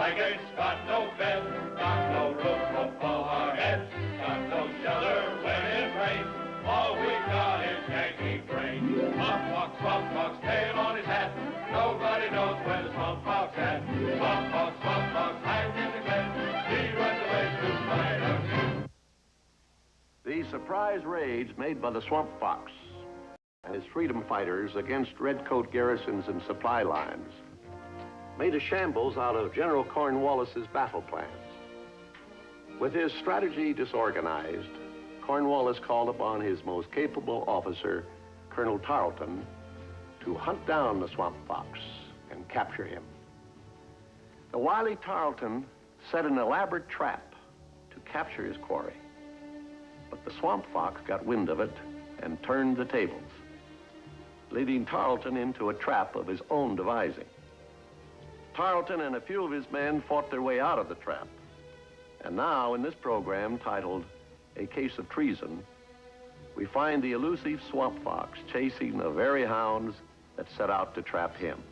blankets, got no bed, got no roof above our heads, got no shelter when it rains. All we got is Yankee brains. Swamp fox, tail on his hat. Nobody knows where the swamp fox at. Swamp fox, hides in the glen. He runs away to find a king. The surprise raids made by the swamp fox and his freedom fighters against redcoat garrisons and supply lines made a shambles out of General Cornwallis's battle plans. With his strategy disorganized, Cornwallis called upon his most capable officer, Colonel Tarleton, to hunt down the swamp fox and capture him. The wily Tarleton set an elaborate trap to capture his quarry, but the swamp fox got wind of it and turned the tables, leading Tarleton into a trap of his own devising. Tarleton and a few of his men fought their way out of the trap. And now, in this program titled A Case of Treason, we find the elusive swamp fox chasing the very hounds that set out to trap him.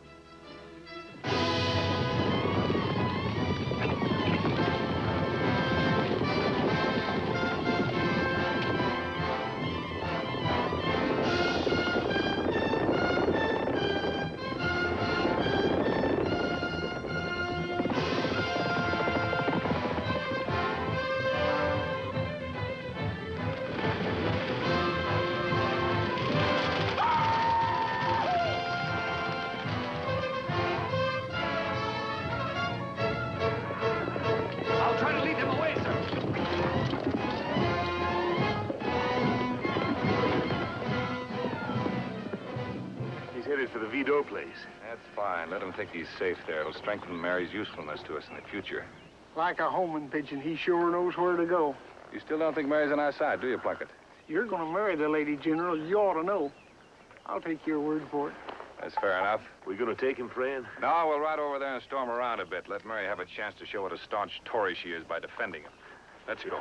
For the Videaux place. That's fine. Let him think he's safe there. It'll strengthen Mary's usefulness to us in the future. Like a homing pigeon, he sure knows where to go. You still don't think Mary's on our side, do you, Plunkett? You're going to marry the lady, General. You ought to know. I'll take your word for it. That's fair enough. We gonna take him, friend? No, we'll ride over there and storm around a bit. Let Mary have a chance to show what a staunch Tory she is by defending him. Let's go.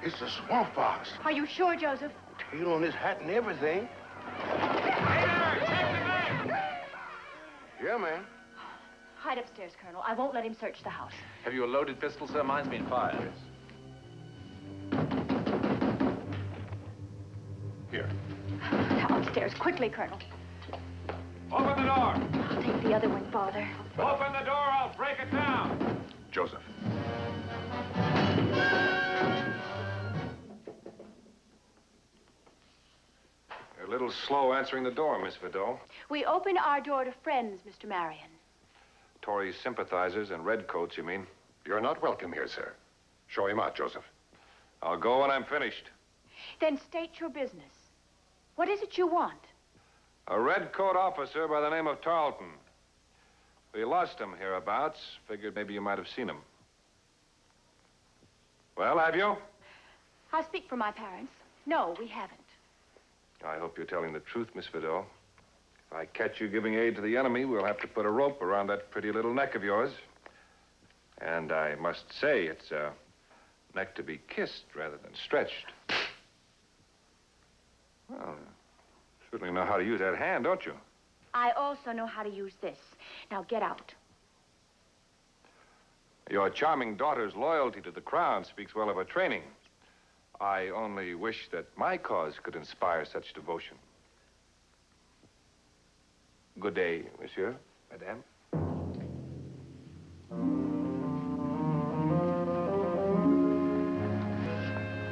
It's the swamp fox. Are you sure, Joseph? Tail on his hat and everything. Hey there, take the man! Yeah, ma'am. Hide upstairs, Colonel. I won't let him search the house. Have you a loaded pistol, sir? Mine's been fired. Here. Now upstairs, quickly, Colonel. Open the door! I'll take the other one, Father. Open the door, I'll break it down! Joseph. You're a little slow answering the door, Miss Videaux. We open our door to friends, Mr. Marion. Tory sympathizers and redcoats, you mean? You're not welcome here, sir. Show him out, Joseph. I'll go when I'm finished. Then state your business. What is it you want? A redcoat officer by the name of Tarleton. We lost him hereabouts. Figured maybe you might have seen him. Well, have you? I'll speak for my parents. No, we haven't. I hope you're telling the truth, Miss Videaux. If I catch you giving aid to the enemy, we'll have to put a rope around that pretty little neck of yours. And I must say, it's a neck to be kissed rather than stretched. Well, you certainly know how to use that hand, don't you? I also know how to use this. Now get out. Your charming daughter's loyalty to the crown speaks well of her training. I only wish that my cause could inspire such devotion. Good day, monsieur, madame.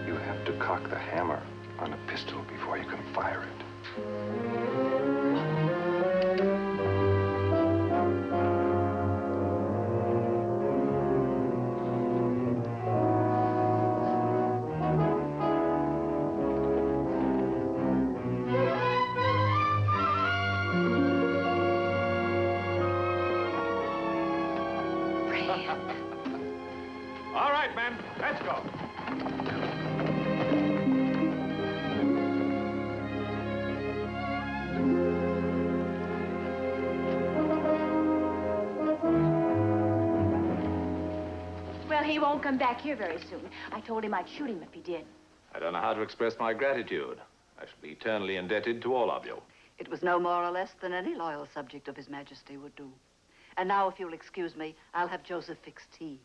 You have to cock the hammer on a pistol before you can fire it. All right, men, let's go. Well, he won't come back here very soon. I told him I'd shoot him if he did. I don't know how to express my gratitude. I shall be eternally indebted to all of you. It was no more or less than any loyal subject of His Majesty would do. And now, if you'll excuse me, I'll have Joseph fix tea.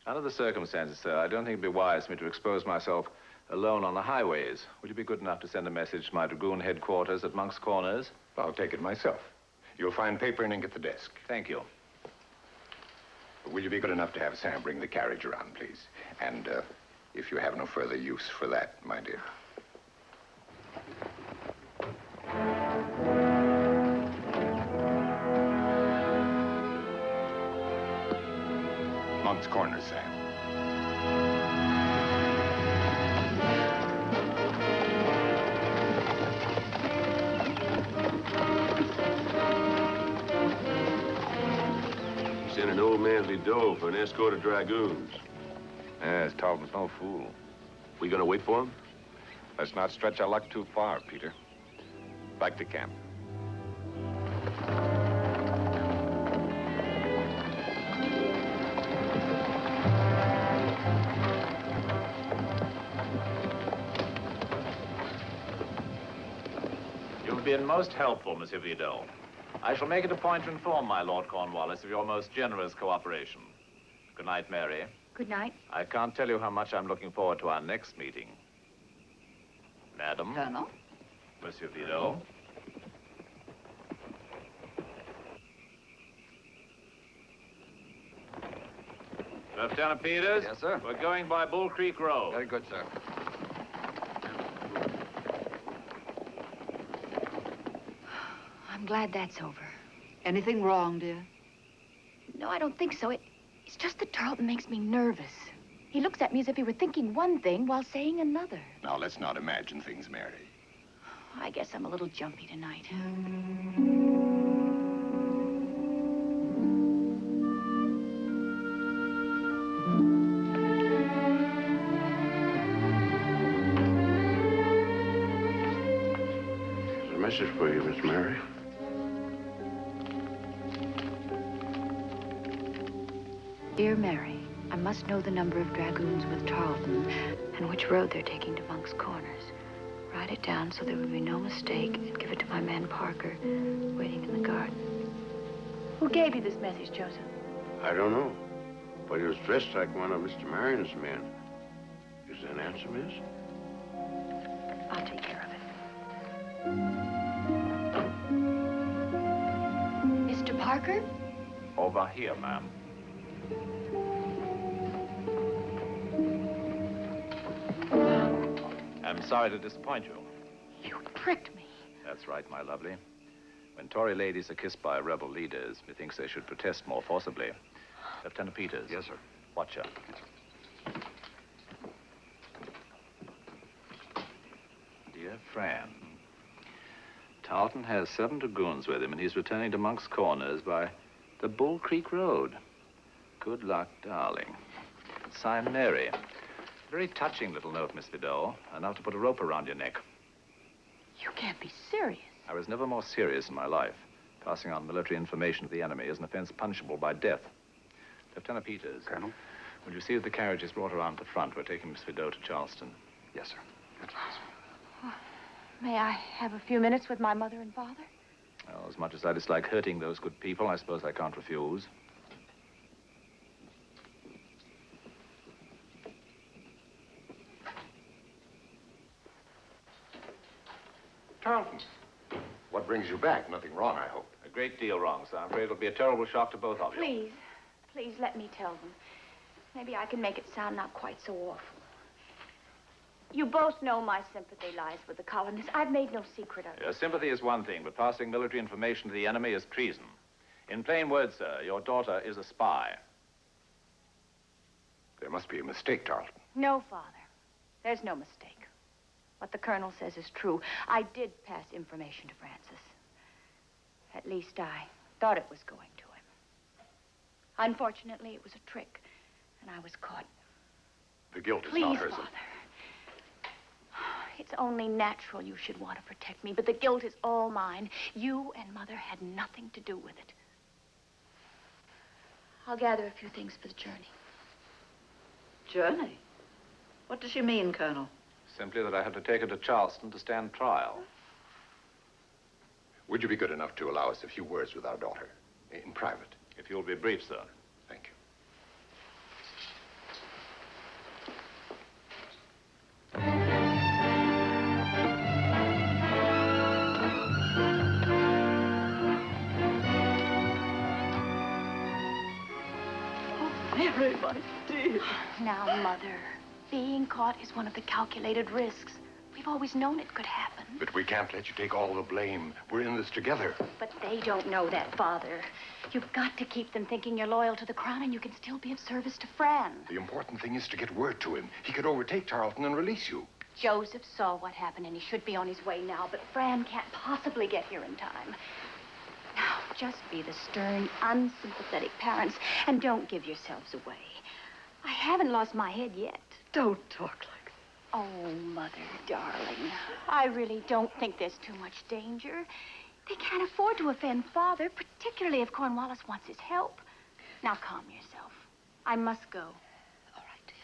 Under the circumstances, sir, I don't think it'd be wise for me to expose myself alone on the highways. Would you be good enough to send a message to my dragoon headquarters at Monk's Corners? I'll take it myself. You'll find paper and ink at the desk. Thank you. Will you be good enough to have Sam bring the carriage around, please? And if you have no further use for that, my dear. Monk's Corners, Sam. Sent an old man Videaux for an escort of dragoons. Yes, Tarleton's no fool. We gonna wait for him? Let's not stretch our luck too far, Peter. Back to camp. You've been most helpful, Monsieur Videaux. I shall make it a point to inform my Lord Cornwallis of your most generous cooperation. Good night, Mary. Good night. I can't tell you how much I'm looking forward to our next meeting. Madam. Colonel? Monsieur Videaux. Lieutenant Peters? Yes, sir? We're going by Bull Creek Road. Very good, sir. I'm glad that's over. Anything wrong, dear? No, I don't think so. It's just that Tarleton makes me nervous. He looks at me as if he were thinking one thing while saying another. Now, let's not imagine things, Mary. I guess I'm a little jumpy tonight. There's a message for you, Miss Mary. Dear Mary, I must know the number of dragoons with Tarleton and which road they're taking to Monk's Corners. Write it down so there will be no mistake and give it to my man Parker, waiting in the garden. Who gave you this message, Joseph? I don't know, but he was dressed like one of Mr. Marion's men. Is there an answer, miss? I'll take care of it. Mr. Parker? Over here, ma'am. I'm sorry to disappoint you. You tricked me. That's right, my lovely. When Tory ladies are kissed by rebel leaders, methinks they should protest more forcibly. Lieutenant Peters. Yes, sir. Watch her. Dear friend, Tarleton has 7 dragoons with him, and he's returning to Monk's Corners by the Bull Creek Road. Good luck, darling. Signed, Mary. Very touching little note, Miss Videaux. Enough to put a rope around your neck. You can't be serious. I was never more serious in my life. Passing on military information to the enemy is an offense punishable by death. Lieutenant Peters. Colonel? Will you see that the carriage is brought around to the front? We're taking Miss Videaux to Charleston. Yes, sir. That's right. May I have a few minutes with my mother and father? Well, as much as I dislike hurting those good people, I suppose I can't refuse. Tarleton. What brings you back? Nothing wrong, I hope. A great deal wrong, sir. I'm afraid it'll be a terrible shock to both of you. Please, please let me tell them. Maybe I can make it sound not quite so awful. You both know my sympathy lies with the colonists. I've made no secret of it. Your sympathy is one thing, but passing military information to the enemy is treason. In plain words, sir, your daughter is a spy. There must be a mistake, Tarleton. No, Father. There's no mistake. What the Colonel says is true. I did pass information to Francis. At least I thought it was going to him. Unfortunately, it was a trick, and I was caught. The guilt is Please, not hers. Father. It's only natural you should want to protect me, but the guilt is all mine. You and Mother had nothing to do with it. I'll gather a few things for the journey. Journey? What does she mean, Colonel? Simply that I have to take her to Charleston to stand trial. Would you be good enough to allow us a few words with our daughter? In private. If you'll be brief, sir. Thank you. Mary, my dear. Now, Mother, being caught is one of the calculated risks. We've always known it could happen. But we can't let you take all the blame. We're in this together. But they don't know that, Father. You've got to keep them thinking you're loyal to the crown, and you can still be of service to Fran. The important thing is to get word to him. He could overtake Tarleton and release you. Joseph saw what happened, and he should be on his way now, but Fran can't possibly get here in time. Now, just be the stern, unsympathetic parents, and don't give yourselves away. I haven't lost my head yet. Don't talk like that. Oh, Mother, darling, I really don't think there's too much danger. They can't afford to offend Father, particularly if Cornwallis wants his help. Now, calm yourself. I must go. All right, dear.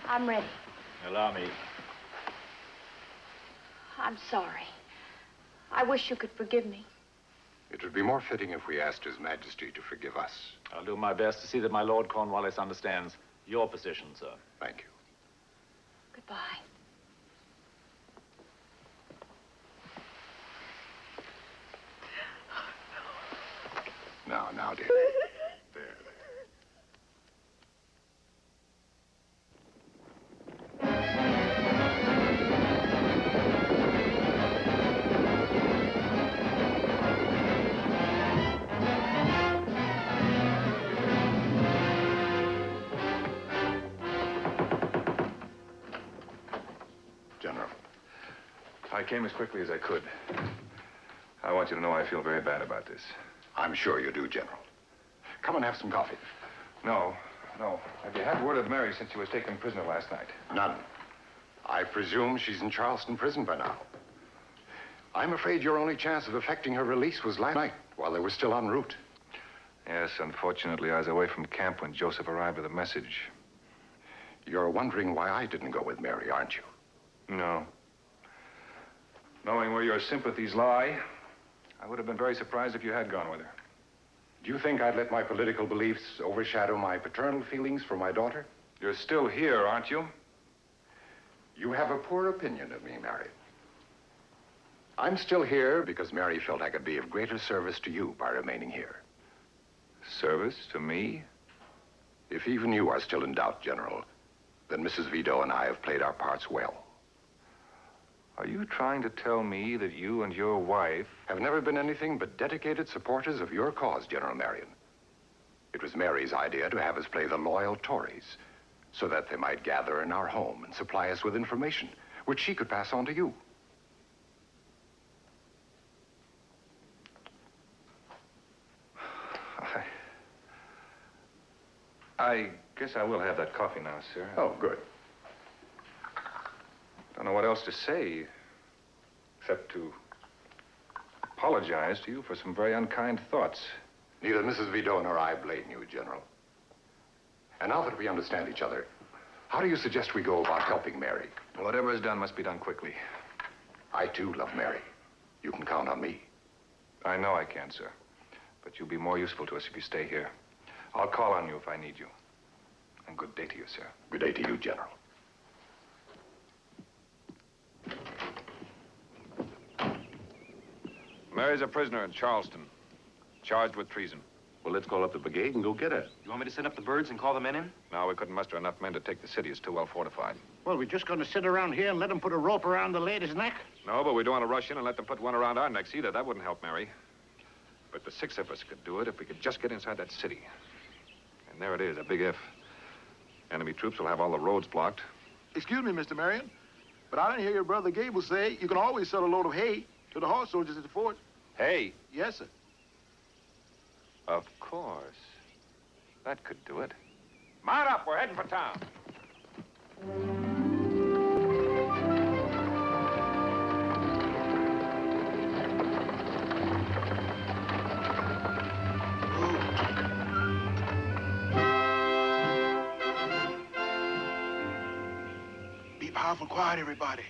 I'm ready. Allow me. I'm sorry. I wish you could forgive me. It would be more fitting if we asked His Majesty to forgive us. I'll do my best to see that my Lord Cornwallis understands your position, sir. Thank you. Goodbye. Now, dear. There. General, I came as quickly as I could. I want you to know I feel very bad about this. I'm sure you do, General. Come and have some coffee. No. Have you had word of Mary since she was taken prisoner last night? None. I presume she's in Charleston prison by now. I'm afraid your only chance of effecting her release was last night, while they were still en route. Yes, unfortunately, I was away from camp when Joseph arrived with a message. You're wondering why I didn't go with Mary, aren't you? No. Knowing where your sympathies lie, I would have been very surprised if you had gone with her. Do you think I'd let my political beliefs overshadow my paternal feelings for my daughter? You're still here, aren't you? You have a poor opinion of me, Mary. I'm still here because Mary felt I could be of greater service to you by remaining here. Service to me? If even you are still in doubt, General, then Mrs. Videaux and I have played our parts well. Are you trying to tell me that you and your wife have never been anything but dedicated supporters of your cause, General Marion? It was Mary's idea to have us play the loyal Tories so that they might gather in our home and supply us with information, which she could pass on to you. I guess I will have that coffee now, sir. Oh, good. Don't know what else to say, except to apologize to you for some very unkind thoughts. Neither Mrs. Videaux nor I blame you, General. And now that we understand each other, how do you suggest we go about helping Mary? Well, whatever is done must be done quickly. I, too, love Mary. You can count on me. I know I can, sir. But you'll be more useful to us if you stay here. I'll call on you if I need you. And good day to you, sir. Good day to you, General. Mary's a prisoner in Charleston, charged with treason. Well, let's call up the brigade and go get her. You want me to send up the birds and call the men in? No, we couldn't muster enough men to take the city. It's too well fortified. Well, we're just going to sit around here and let them put a rope around the lady's neck? No, but we don't want to rush in and let them put one around our necks either. That wouldn't help Mary. But the six of us could do it if we could just get inside that city. And there it is, a big if. Enemy troops will have all the roads blocked. Excuse me, Mr. Marion, but I didn't hear your brother Gable say you can always sell a load of hay to the horse soldiers at the fort. Hey? Yes, sir. Of course. That could do it. Mount up, we're heading for town. awful quiet, everybody.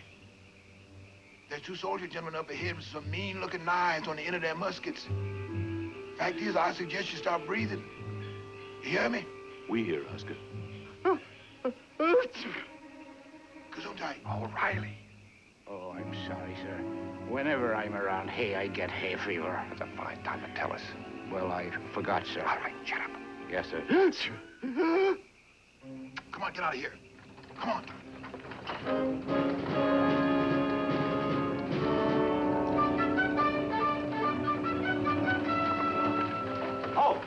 There's 2 soldier gentlemen up ahead with some mean-looking knives on the end of their muskets. Fact is, I suggest you start breathing. You hear me? We hear, Husker. Gesundheit. O'Reilly. Oh, I'm sorry, sir. Whenever I'm around hay, I get hay fever. That's a fine time to tell us. Well, I forgot, sir. All right, shut up. Yes, sir. Come on, get out of here. Come on. Oh!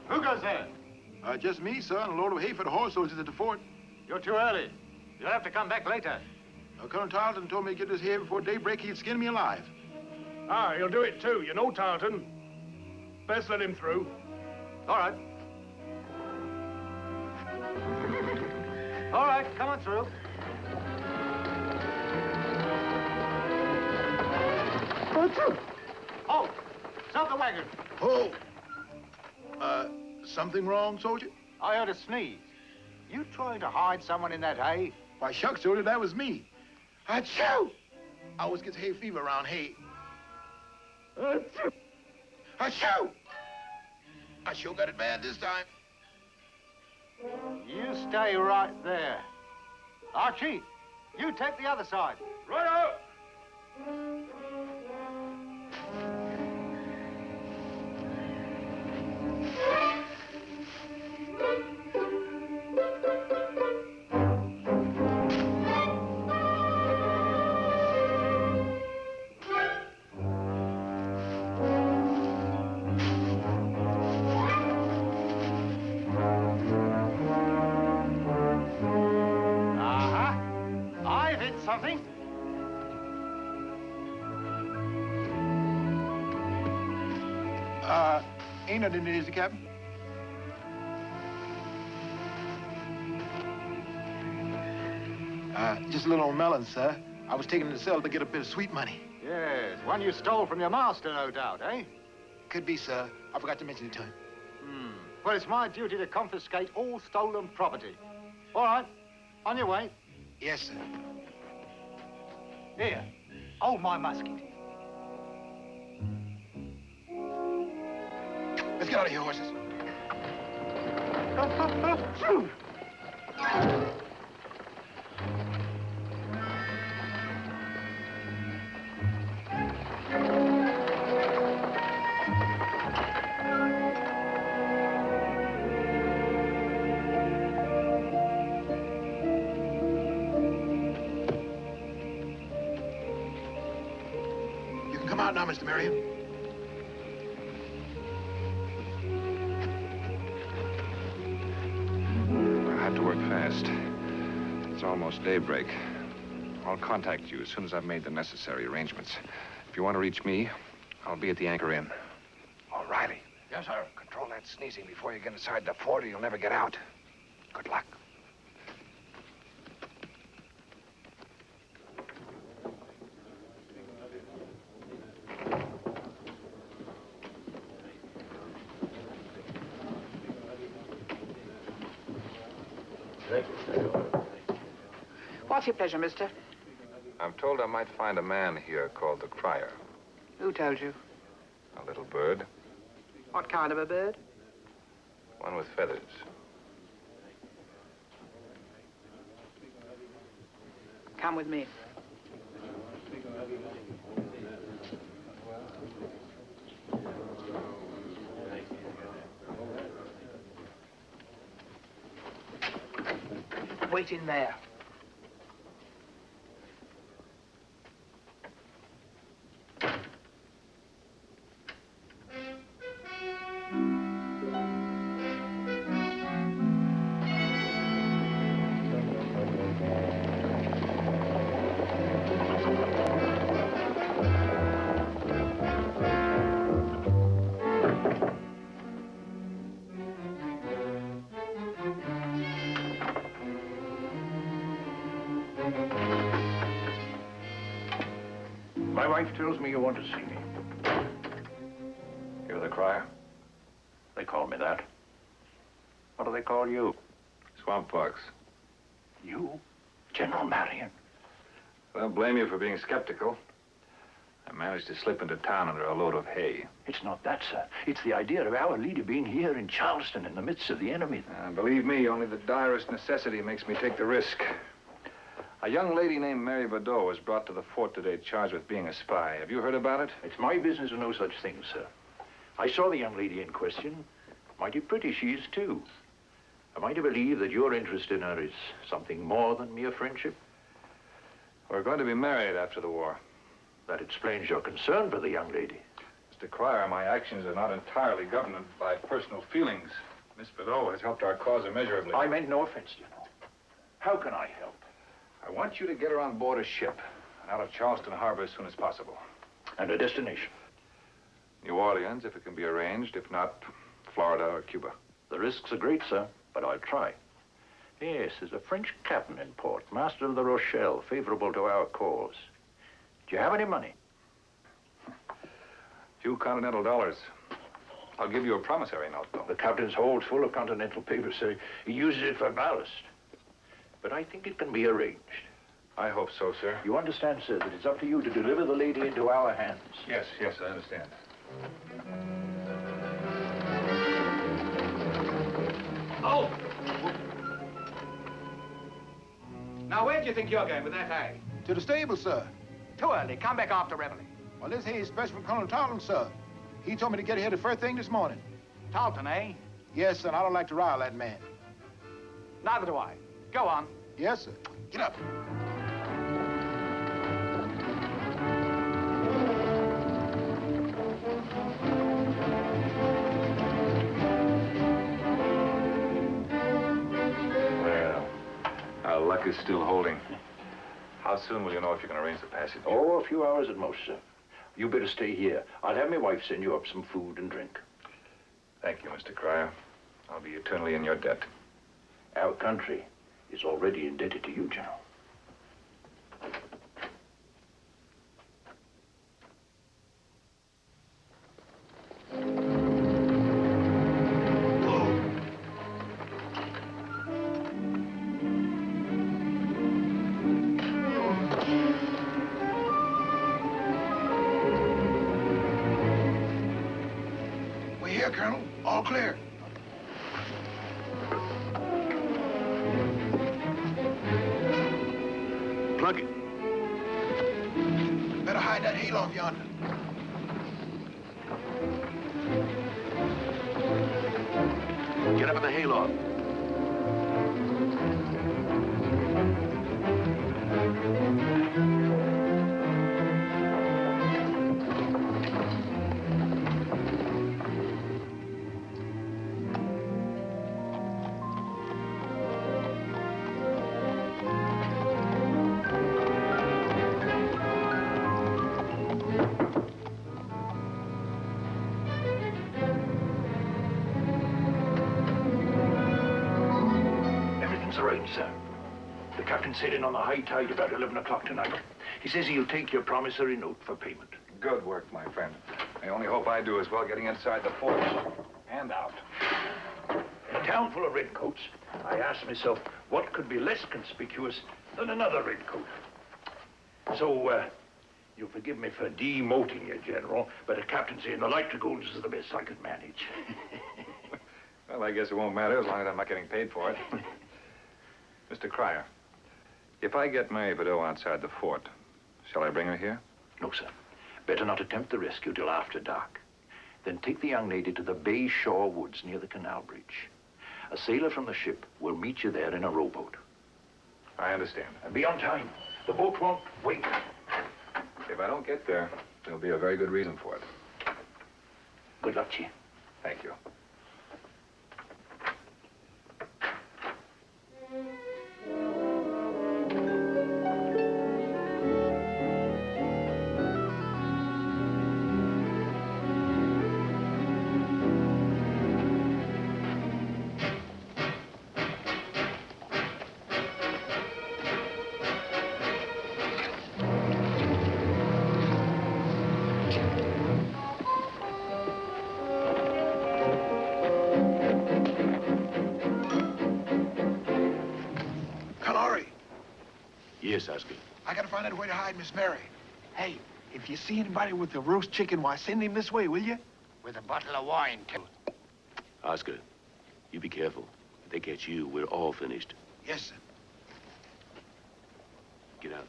Who goes there? Just me, sir, and a load of hay for the horse soldiers at the fort. You're too early. You'll have to come back later. Colonel Tarleton told me to get this hay before daybreak. He'd skin me alive. Ah, he'll do it too. You know Tarleton. Best let him through. All right. All right, come on through. Oh, stop the wagon. Oh! Something wrong, soldier? I heard a sneeze. You trying to hide someone in that hay? Why, shucks, soldier, that was me. Achoo! I always get hay fever around hay. Achoo! I sure got it bad this time. You stay right there. Archie, you take the other side. Right out! Something? Ain't nothing in it, Captain. Just a little old melon, sir. I was taking it to sell to get a bit of sweet money. Yes, one you stole from your master, no doubt, eh? Could be, sir. I forgot to mention it to him. Well, it's my duty to confiscate all stolen property. All right, on your way. Yes, sir. Here, hold my musket. Let's get out of here, horses. You can come out now, Mr. Marion. I have to work fast. It's almost daybreak. I'll contact you as soon as I've made the necessary arrangements. If you want to reach me, I'll be at the Anchor Inn. O'Reilly. Yes, sir. Control that sneezing before you get inside the fort or you'll never get out. Good luck. What's your pleasure, mister? I'm told I might find a man here called the Crier. Who told you? A little bird. What kind of a bird? One with feathers. Come with me. Wait in there. My wife tells me you want to see me. You're the Crier? They call me that. What do they call you? Swamp Fox. You? General Marion. I don't blame you for being skeptical. I managed to slip into town under a load of hay. It's not that, sir. It's the idea of our leader being here in Charleston in the midst of the enemy. Believe me, only the direst necessity makes me take the risk. A young lady named Mary Videaux was brought to the fort today charged with being a spy. Have you heard about it? It's my business to know such things, sir. I saw the young lady in question. Mighty pretty she is, too. Am I to believe that your interest in her is something more than mere friendship? We're going to be married after the war. That explains your concern for the young lady. Mr. Cryer, my actions are not entirely governed by personal feelings. Miss Videaux has helped our cause immeasurably. I meant no offense, General. How can I help? I want you to get her on board a ship and out of Charleston Harbor as soon as possible. And a destination? New Orleans, if it can be arranged. If not, Florida or Cuba. The risks are great, sir, but I'll try. Yes, there's a French captain in port, master of the Rochelle, favorable to our cause. Do you have any money? Few continental dollars. I'll give you a promissory note, though. The captain's hold's full of continental papers, sir. He uses it for ballast. But I think it can be arranged. I hope so, sir. You understand, sir, that it's up to you to deliver the lady into our hands. Yes, I understand. Oh! Now, where do you think you're going with that hay? To the stable, sir. Too early. Come back after reveille. Well, this hay is special from Colonel Tarleton, sir. He told me to get here the first thing this morning. Tarleton, eh? Yes, sir, and I don't like to rile that man. Neither do I. Go on. Yes, sir. Get up. Well, our luck is still holding. How soon will you know if you can arrange the passage? Oh, a few hours at most, sir. You better stay here. I'll have my wife send you up some food and drink. Thank you, Mr. Cryer. I'll be eternally in your debt. Our country is already indebted to you, General. We're here, Colonel. All clear. Plug it. Better hide that hayloft yonder. Get up in the hayloft. Everything's arranged, sir. The captain said in on the high tide about 11 o'clock tonight. He says he'll take your promissory note for payment. Good work, my friend. I only hope I do as well getting inside the fort and out. In a town full of redcoats, I asked myself what could be less conspicuous than another redcoat. So, you'll forgive me for demoting you, General, but the captain saying the light dragoons is the best I could manage. Well, I guess it won't matter as long as I'm not getting paid for it. Mr. Cryer, if I get Mary Videaux outside the fort, shall I bring her here? No, sir. Better not attempt the rescue till after dark. Then take the young lady to the Bay Shore Woods near the canal bridge. A sailor from the ship will meet you there in a rowboat. I understand. And be on time. The boat won't wait. If I don't get there, there'll be a very good reason for it. Good luck to you. Thank you. Yes, Oscar. I gotta find out where to hide Miss Mary. Hey, if you see anybody with the roast chicken, why, send him this way, will you? With a bottle of wine, too. Oscar, you be careful. If they catch you, we're all finished. Yes, sir. Get out.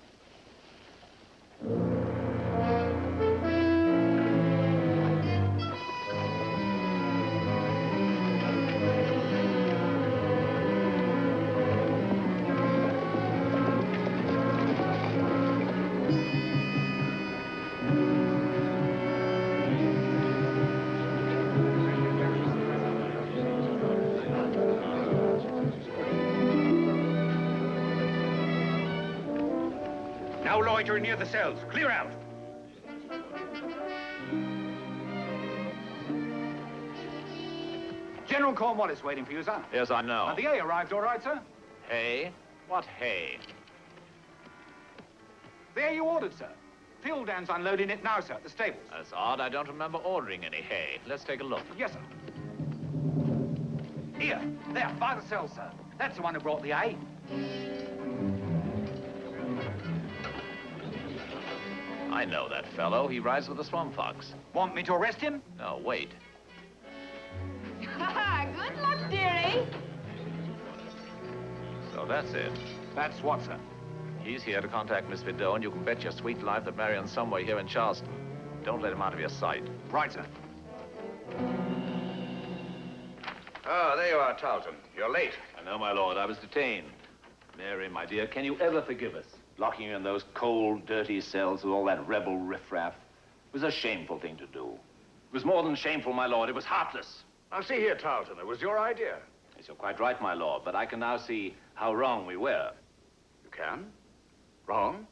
Now loiter near the cells. Clear out. General Cornwallis waiting for you, sir. Yes, I know. And the hay arrived all right, sir? Hay? What hay? The hay you ordered, sir. Field hands unloading it now, sir, at the stables. That's odd. I don't remember ordering any hay. Let's take a look. Yes, sir. Here, there, by the cell, sir. That's the one who brought the hay. I know that fellow. He rides with the Swamp Fox. Want me to arrest him? No, wait. Good luck, dearie. So that's it. That's what, sir? He's here to contact Miss Videaux, and you can bet your sweet life that Marion's somewhere here in Charleston. Don't let him out of your sight. Right, sir. Oh, there you are, Tarleton. You're late. I know, my lord. I was detained. Mary, my dear, can you ever forgive us? Locking you in those cold, dirty cells with all that rebel riffraff. It was a shameful thing to do. It was more than shameful, my lord. It was heartless. Now, see here, Tarleton. It was your idea. Yes, you're quite right, my lord, but I can now see how wrong we were. You can? Wrong?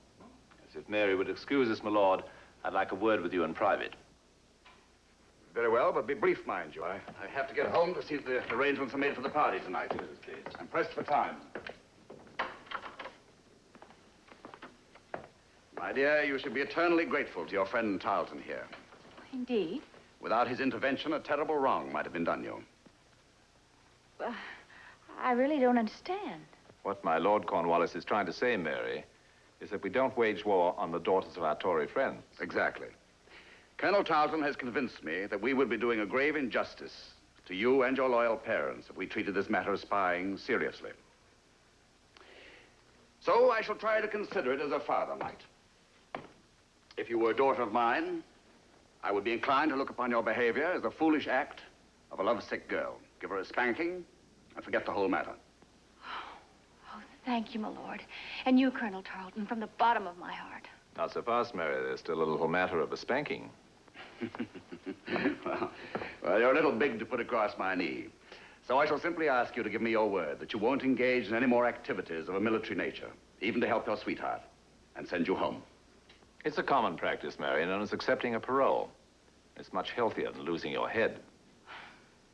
Yes, if Mary would excuse us, my lord, I'd like a word with you in private. Very well, but be brief, mind you. I have to get home to see if the arrangements are made for the party tonight. I'm pressed for time. My dear, you should be eternally grateful to your friend Tarleton here. Indeed. Without his intervention, a terrible wrong might have been done you. I really don't understand. What my Lord Cornwallis is trying to say, Mary, is that we don't wage war on the daughters of our Tory friends. Exactly. Colonel Tarleton has convinced me that we would be doing a grave injustice to you and your loyal parents if we treated this matter of spying seriously. So I shall try to consider it as a father might. If you were a daughter of mine, I would be inclined to look upon your behavior as a foolish act of a lovesick girl. Give her a spanking and forget the whole matter. Oh, thank you, my lord. And you, Colonel Tarleton, from the bottom of my heart. Not so fast, Mary. There's still a little matter of a spanking. well, you're a little big to put across my knee. So I shall simply ask you to give me your word that you won't engage in any more activities of a military nature, even to help your sweetheart, and send you home. It's a common practice, Mary, known as accepting a parole. It's much healthier than losing your head.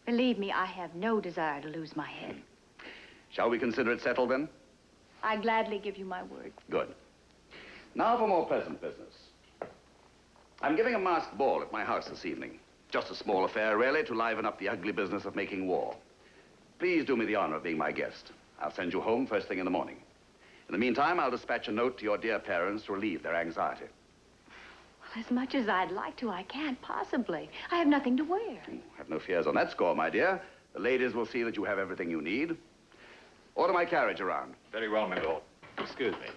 Believe me, I have no desire to lose my head. Shall we consider it settled, then? I gladly give you my word. Good. Now for more pleasant business. I'm giving a masked ball at my house this evening. Just a small affair, really, to liven up the ugly business of making war. Please do me the honor of being my guest. I'll send you home first thing in the morning. In the meantime, I'll dispatch a note to your dear parents to relieve their anxiety. Well, as much as I'd like to, I can't possibly. I have nothing to wear. Have no fears on that score, my dear. The ladies will see that you have everything you need. Order my carriage around. Very well, my lord. Excuse me.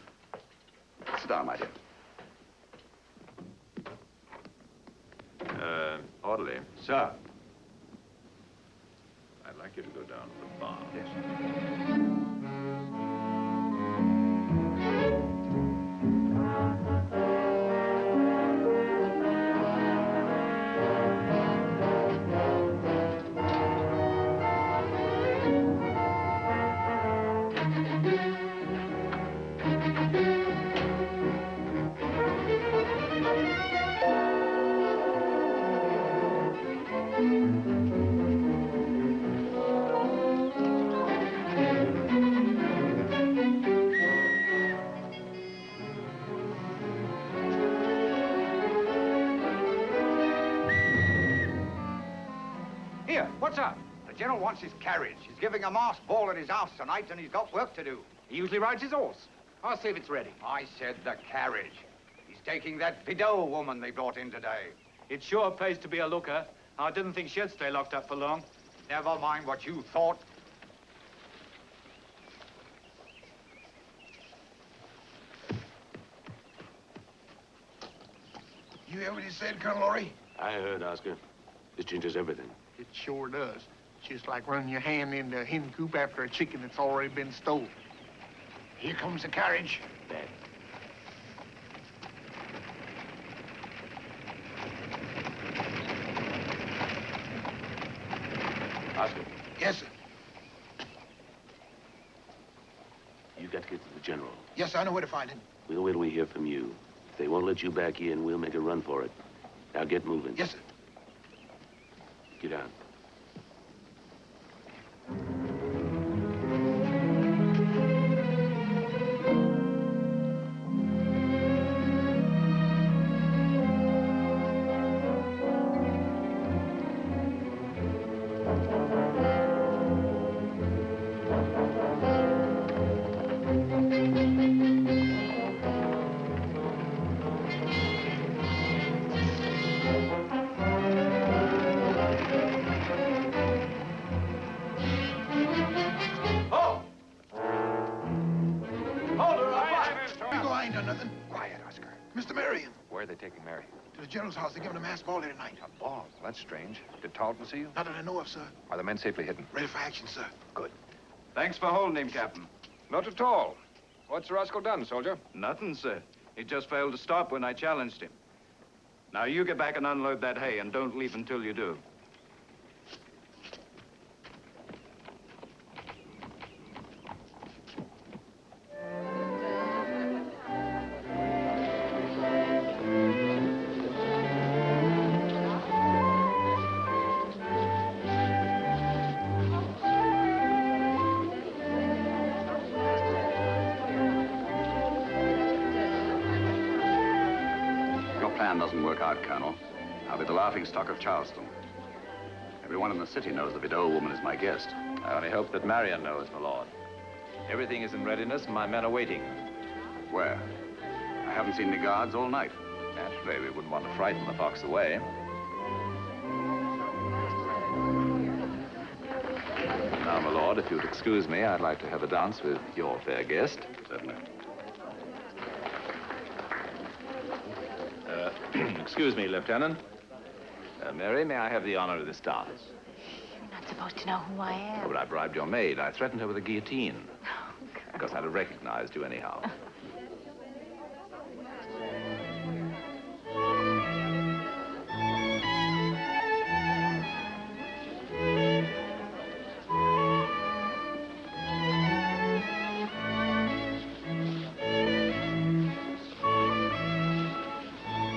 Sit down, my dear. Orderly. Sir. I'd like you to go down to the bar. Yes. Here, what's up? The general wants his carriage. He's giving a masked ball at his house tonight, and he's got work to do. He usually rides his horse. I'll see if it's ready. I said the carriage. He's taking that Videaux woman they brought in today. It sure pays to be a looker. I didn't think she'd stay locked up for long. Never mind what you thought. You hear what he said, Colonel Laurie? I heard, Oscar. This changes everything. It sure does. Just like running your hand into a hen coop after a chicken that's already been stole. Here comes the carriage. That. Oscar. Yes, sir. You've got to get to the general. Yes, sir, I know where to find him. We'll wait till we hear from you. If they won't let you back in, we'll make a run for it. Now get moving. Yes, sir. Get out. Mr. Marion. Where are they taking Mary? To the general's house. They're giving a masked ball there tonight. A ball? Well, that's strange. Did Tarleton see you? Not that I know of, sir. Are the men safely hidden? Ready for action, sir. Good. Thanks for holding him, Captain. Not at all. What's the rascal done, soldier? Nothing, sir. He just failed to stop when I challenged him. Now, you get back and unload that hay, and don't leave until you do. Doesn't work out, Colonel. I'll be the laughingstock of Charleston. Everyone in the city knows the Videaux woman is my guest. I only hope that Marion knows, my lord. Everything is in readiness and my men are waiting. Where? I haven't seen the guards all night. Naturally, we wouldn't want to frighten the fox away. Now, my lord, if you'd excuse me, I'd like to have a dance with your fair guest. Certainly. Excuse me, Lieutenant. Mary, may I have the honor of this dance? You're not supposed to know who I am. Oh, but I bribed your maid. I threatened her with a guillotine. Because I'd have recognized you anyhow.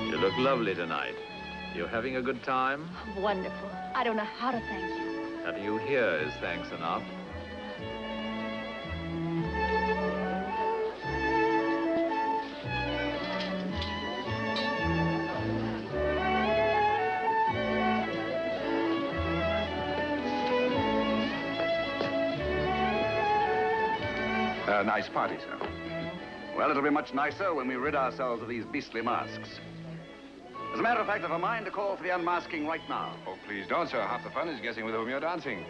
You look lovely tonight. You having a good time? Wonderful. I don't know how to thank you. Having you here is thanks enough. Nice party, sir. Well, it'll be much nicer when we rid ourselves of these beastly masks. As a matter of fact, I've a mind to call for the unmasking right now. Oh, please don't, sir. Half the fun is guessing with whom you're dancing.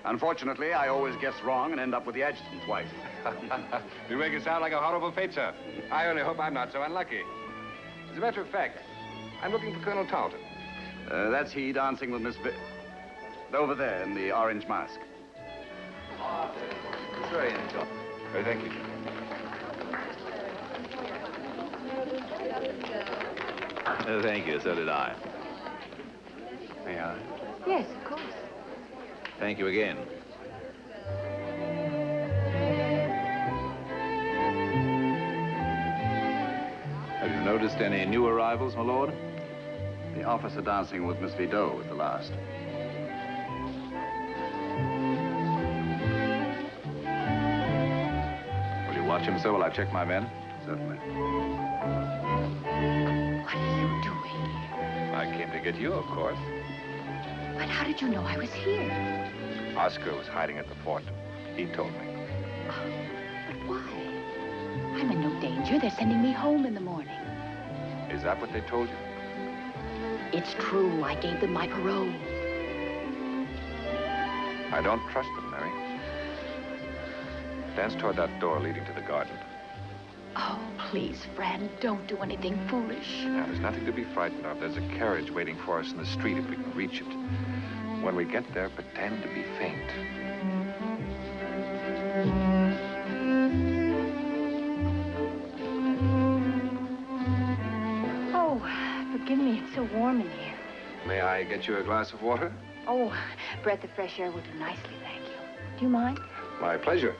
Unfortunately, I always guess wrong and end up with the adjutant's wife. You make it sound like a horrible fate, sir. I only hope I'm not so unlucky. As a matter of fact, I'm looking for Colonel Tarleton. That's he dancing with Miss over there in the orange mask. It's very enjoyable. Thank you. Thank you, so did I. May I? Yes, of course. Thank you again. Have you noticed any new arrivals, my lord? The officer dancing with Miss Videaux was the last. Will you watch him, sir, while I check my men? Certainly. What are you doing here? I came to get you, of course. But how did you know I was here? Oscar was hiding at the fort. He told me. But why? I'm in no danger. They're sending me home in the morning. Is that what they told you? It's true. I gave them my parole. I don't trust them, Mary. Dance toward that door leading to the garden. Oh, please, friend, don't do anything foolish. Now, there's nothing to be frightened of. There's a carriage waiting for us in the street if we can reach it. When we get there, pretend to be faint. Oh, forgive me. It's so warm in here. May I get you a glass of water? Oh, a breath of fresh air will do nicely, thank you. Do you mind? My pleasure.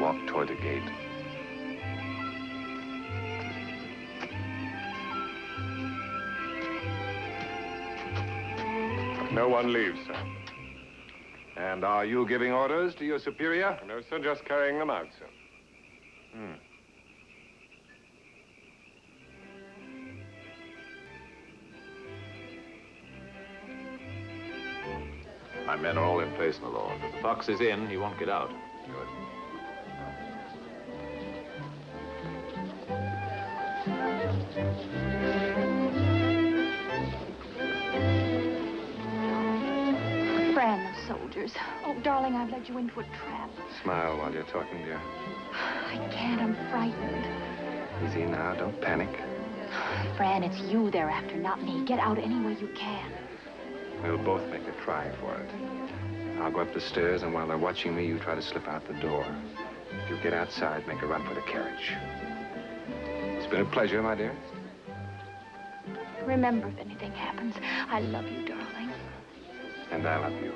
Walk toward the gate. No one leaves, sir. And are you giving orders to your superior? No, sir, just carrying them out, sir. My men are all in place, my lord. If the fox is in, he won't get out. Good. Fran, those soldiers. Oh, darling, I've led you into a trap. Smile while you're talking, dear. I can't. I'm frightened. Easy now. Don't panic. Fran, it's you they're after, not me. Get out any way you can. We'll both make a try for it. I'll go up the stairs, and while they're watching me, you try to slip out the door. If you get outside, make a run for the carriage. It's been a pleasure, my dear. Remember, if anything happens, I love you, darling. And I love you.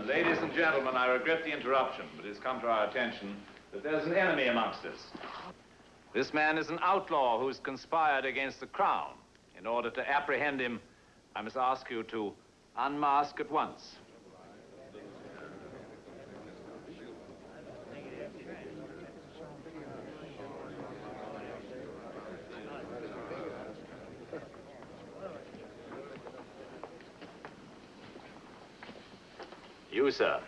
Ladies and gentlemen, I regret the interruption, but it's come to our attention that there's an enemy amongst us. This man is an outlaw who's conspired against the crown. In order to apprehend him, I must ask you to unmask at once. You, sir,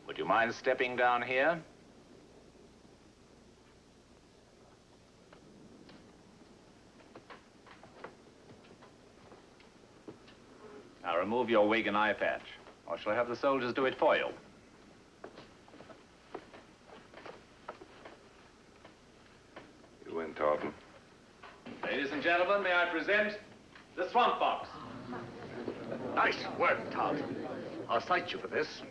would you mind stepping down here? Now remove your wig and eye patch, or shall I have the soldiers do it for you? You win, Tarleton. Ladies and gentlemen, may I present the Swamp Fox. Nice work, Tarleton. I'll cite you for this.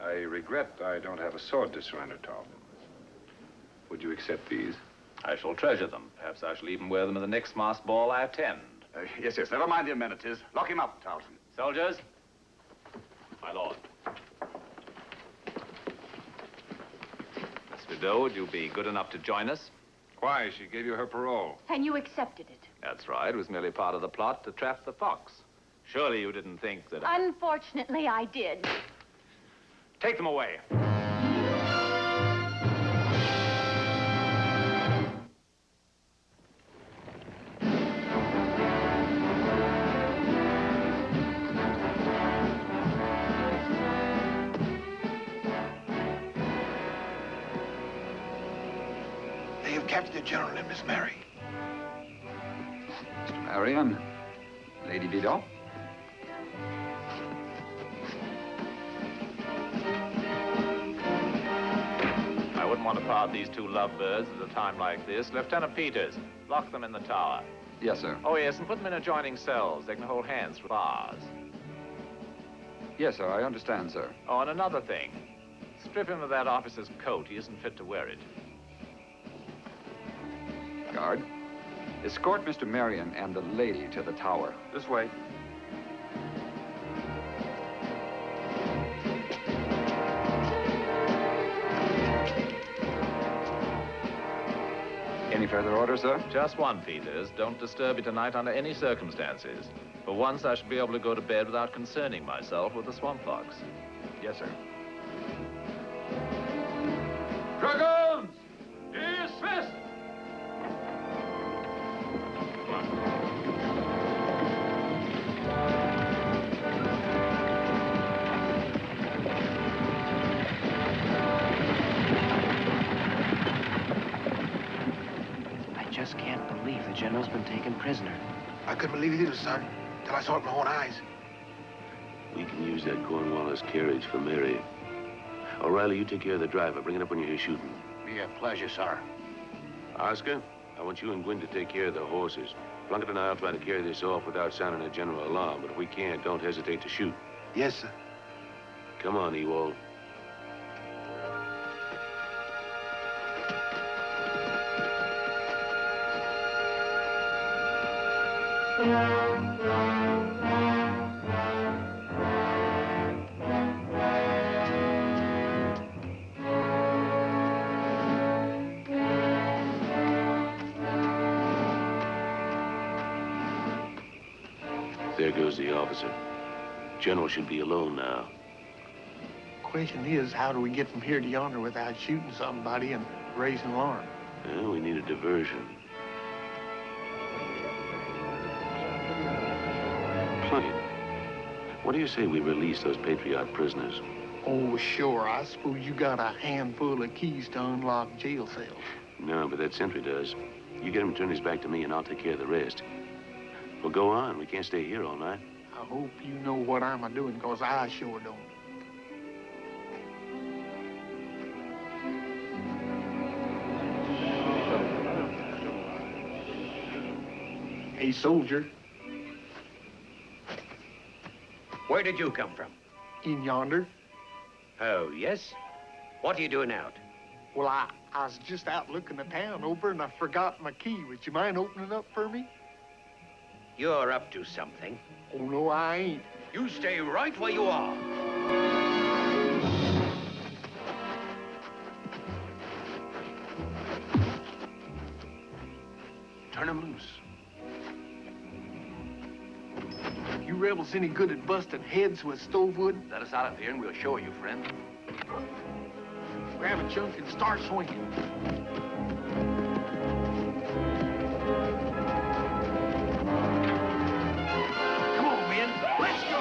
I regret I don't have a sword to surrender, Tarleton. Would you accept these? I shall treasure them. Perhaps I shall even wear them at the next masked ball I attend. Yes, never mind the amenities. Lock him up, Tarleton. Soldiers. My lord. Miss Videaux, would you be good enough to join us? Why? She gave you her parole. And you accepted it. That's right. It was merely part of the plot to trap the fox. Surely you didn't think that Unfortunately, I did. Take them away. They have captured the general and Miss Mary. Mr. Marion, Lady Videaux. I wouldn't want to part these two lovebirds at a time like this. Lieutenant Peters, lock them in the tower. Yes, sir. Oh, yes, and put them in adjoining cells. They can hold hands through bars. Yes, sir, I understand, sir. Oh, and another thing. Strip him of that officer's coat. He isn't fit to wear it. Guard, escort Mr. Marion and the lady to the tower. This way. Any further orders, sir? Just one, Peters. Don't disturb me tonight under any circumstances. For once, I should be able to go to bed without concerning myself with the swamp fox. Yes, sir. Dragoons! Dismissed! I just can't believe the General's been taken prisoner. I couldn't believe it either, son, till I saw it with my own eyes. We can use that Cornwallis carriage for Mary. O'Reilly, you take care of the driver. Bring it up when you hear shooting. Be a pleasure, sir. Oscar, I want you and Gwyn to take care of the horses. Plunkett and I'll try to carry this off without sounding a general alarm, but if we can't, don't hesitate to shoot. Yes, sir. Come on, Ewald. There goes the officer. General should be alone now. Question is, how do we get from here to yonder without shooting somebody and raising alarm? Well, we need a diversion. Plunkett, what do you say we release those Patriot prisoners? Oh, sure. I suppose you got a handful of keys to unlock jail cells. No, but that sentry does. You get him to turn his back to me, and I'll take care of the rest. Well, go on. We can't stay here all night. I hope you know what I'm a-doing, because I sure don't. Hey, soldier. Where did you come from? In yonder. Oh, yes? What are you doing out? Well, I was just out looking the town over, and I forgot my key. Would you mind opening it up for me? You're up to something. Oh, no, I ain't. You stay right where you are. Turn him loose. You rebels any good at busting heads with stove wood? Let us out of here, and we'll show you, friend. Grab a chunk and start swinging. Come on, men. Let's go.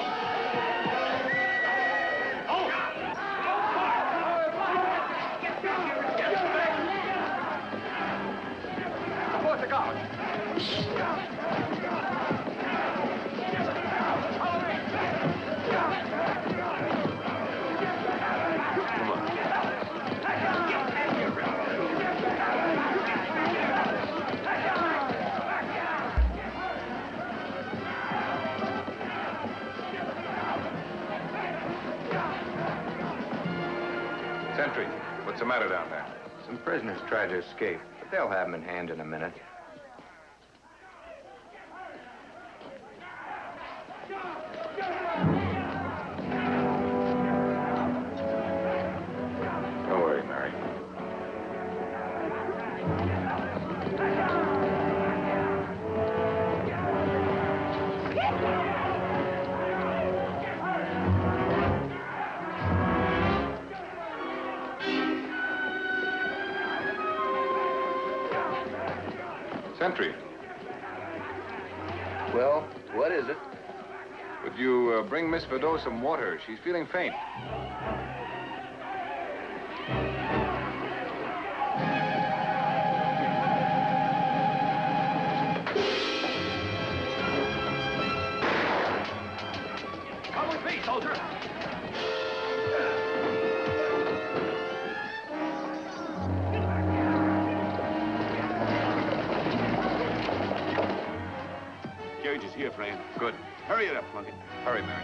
Report the guard. Sentry, what's the matter down there? Some prisoners tried to escape, but they'll have them in hand in a minute. Don't worry, Mary. Sentry. Well, what is it? Would you bring Miss Videaux some water? She's feeling faint. Come with me, soldier. Carriage is here, Frank. Good. Hurry it up, Plunkett. Hurry, Mary.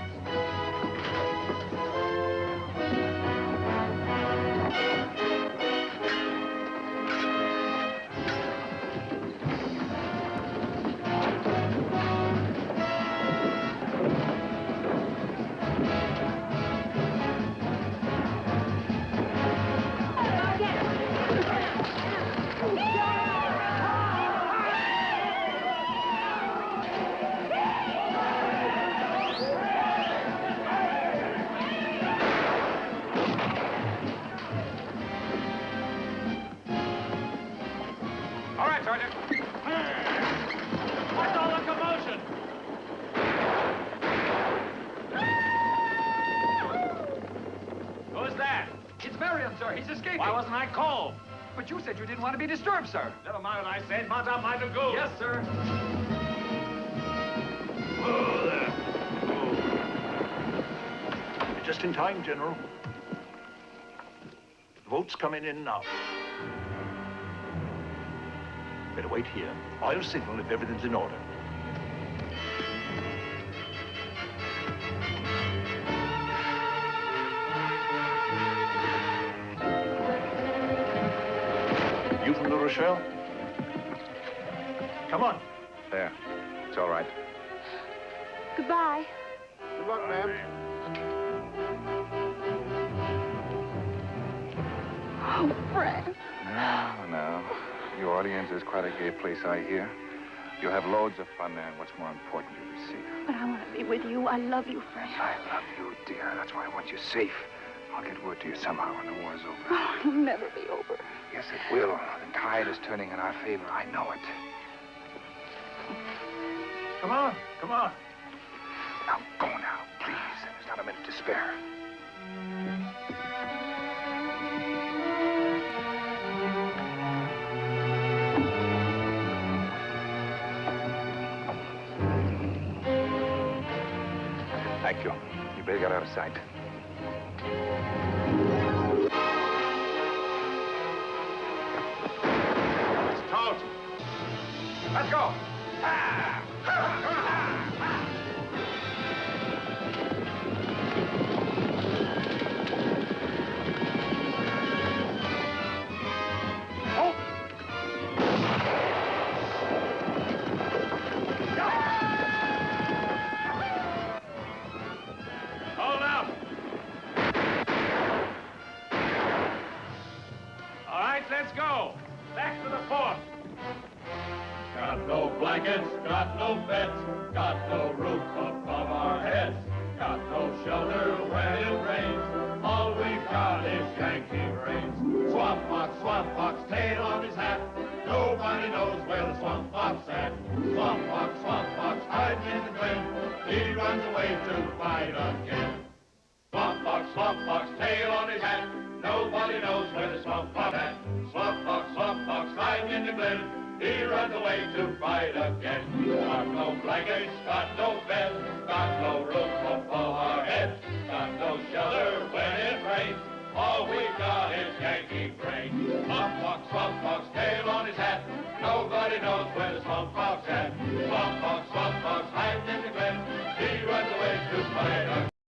Sergeant. What's all the commotion? Who's that? It's Marion, sir. He's escaping. Why wasn't I called? But you said you didn't want to be disturbed, sir. Never mind what I said. Mount up my lagoon. Yes, sir. Oh, there. You're just in time, General. The vote's coming in now. Better wait here. I'll signal if everything's in order. You from the Rochelle? Come on. There. It's all right. Goodbye. Good luck, ma'am. Oh, Fred. No. Your audience is quite a gay place, I hear. You'll have loads of fun there, and what's more important, you'll be safe. But I want to be with you. I love you, Fred. I love you, dear. That's why I want you safe. I'll get word to you somehow when the war's over. Oh, it'll never be over. Yes, it will. The tide is turning in our favor. I know it. Come on. Come on. Now, go now, please. There's not a minute to spare. Thank you. You better get out of sight. It's Tarleton. Let's go. Hold up. All right, let's go. Back to the fort. Got no blankets, got no beds, got no roof above our heads, got no shelter when it rains. All we've got is Yankee brains. Swamp fox, tail on his hat. Nobody knows where the swamp fox at. Swamp fox, hiding in the glen. He runs away to fight again. Swamp fox, tail on his hat. Nobody knows where the swamp fox at. Swamp fox, hiding in the glen. He runs away to fight again. Got no blankets, got no bed, got no roof above our heads, got no shelter when it rains. All we've got is Yankee brains. Swamp fox, tail on his hat. Nobody knows where the swamp fox at. Swamp fox,